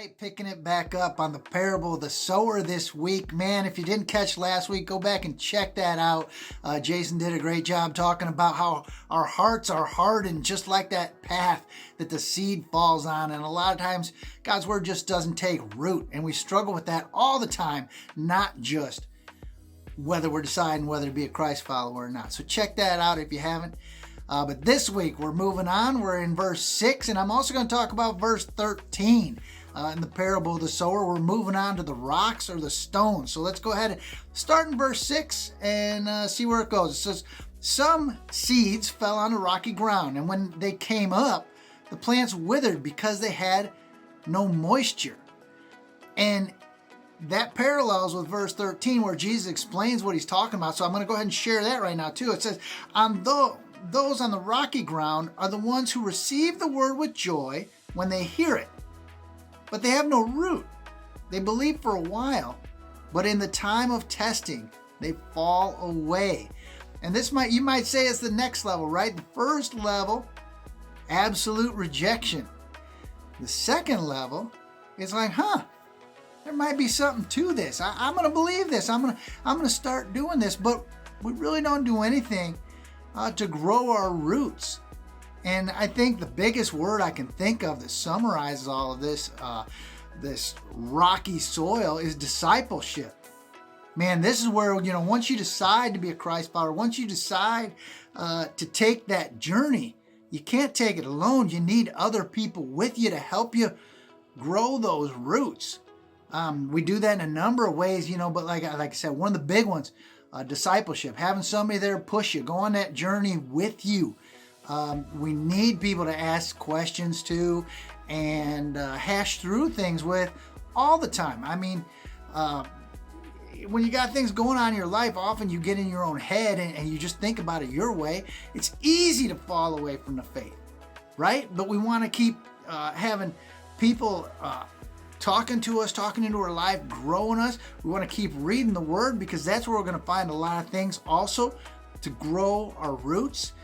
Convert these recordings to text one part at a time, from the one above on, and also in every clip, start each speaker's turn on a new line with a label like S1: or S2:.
S1: right, picking it back up on the parable of the sower this week. Man, if you didn't catch last week, go back and check that out. Jason did a great job talking about how our hearts are hardened, just like that path that the seed falls on. And a lot of times, God's word just doesn't take root. And we struggle with that all the time, not just whether we're deciding whether to be a Christ follower or not. So check that out if you haven't. But this week, we're moving on. We're in verse 6, and I'm also going to talk about verse 13 in the parable of the sower. We're moving on to the rocks or the stones. So let's go ahead and start in verse 6 and see where it goes. It says, some seeds fell on the rocky ground, and when they came up, the plants withered because they had no moisture. And that parallels with verse 13 where Jesus explains what he's talking about. So I'm going to go ahead and share that right now too. It says, those on the rocky ground are the ones who receive the word with joy when they hear it, but they have no root. They believe for a while, but in the time of testing, they fall away. And you might say it's the next level, right? The first level, absolute rejection. The second level is like, there might be something to this. I'm going to believe this. I'm going to start doing this, but we really don't do anything to grow our roots. And I think the biggest word I can think of that summarizes all of this, this rocky soil, is discipleship. Man, this is where, once you decide to be a Christ follower, once you decide to take that journey, you can't take it alone. You need other people with you to help you grow those roots. We do that in a number of ways, but like I said, one of the big ones, discipleship, having somebody there push you, go on that journey with you. We need people to ask questions to and hash through things with all the time. I mean, when you got things going on in your life, often you get in your own head and you just think about it your way. It's easy to fall away from the faith, right? But we want to keep having people talking to us, talking into our life, growing us. We want to keep reading the Word because that's where we're going to find a lot of things also to grow our roots,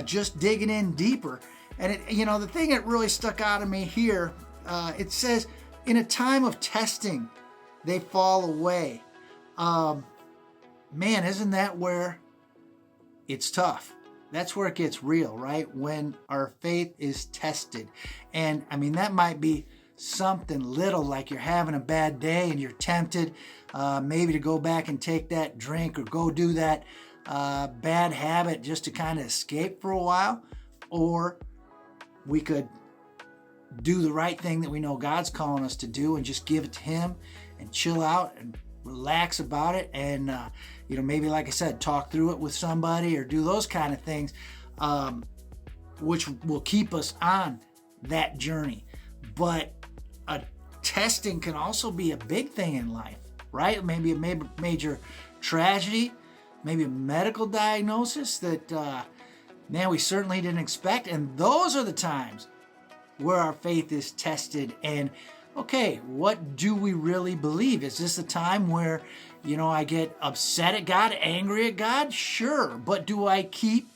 S1: just digging in deeper. And the thing that really stuck out of me here, it says, in a time of testing, they fall away. Man, isn't that where it's tough? That's where it gets real, right? When our faith is tested. And that might be something little, like you're having a bad day and you're tempted maybe to go back and take that drink or go do that bad habit just to kind of escape for a while. Or we could do the right thing that we know God's calling us to do and just give it to Him and chill out and relax about it. And, maybe, like I said, talk through it with somebody or do those kind of things, which will keep us on that journey. But testing can also be a big thing in life, right? Maybe a major tragedy, maybe a medical diagnosis that, we certainly didn't expect. And those are the times where our faith is tested. And, okay, what do we really believe? Is this a time where, I get upset at God, angry at God? Sure. But do I keep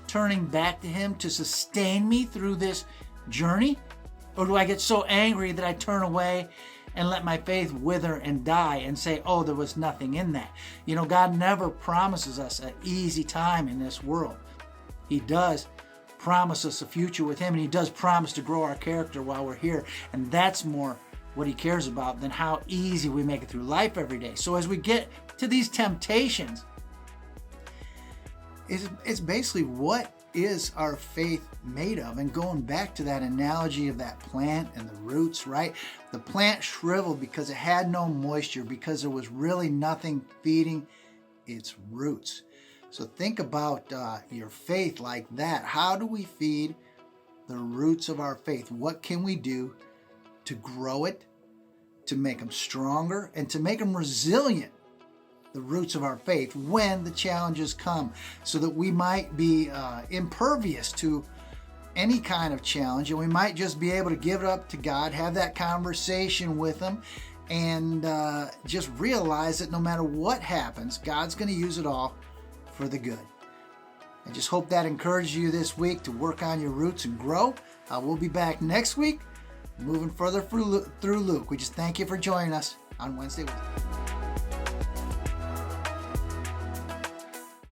S1: turning back to Him to sustain me through this journey? Or do I get so angry that I turn away and let my faith wither and die and say, oh, there was nothing in that? God never promises us an easy time in this world. He does promise us a future with Him, and He does promise to grow our character while we're here. And that's more what He cares about than how easy we make it through life every day. So as we get to these temptations, it's basically what is our faith made of? And going back to that analogy of that plant and the roots, right? The plant shriveled because it had no moisture, because there was really nothing feeding its roots. So think about your faith like that. How do we feed the roots of our faith? What can we do to grow it, to make them stronger, and to make them resilient? The roots of our faith when the challenges come, so that we might be impervious to any kind of challenge, and we might just be able to give it up to God, have that conversation with Him, and just realize that no matter what happens, God's going to use it all for the good. I just hope that encourages you this week to work on your roots and grow. We'll be back next week moving further through Luke. We just thank you for joining us on Wednesday.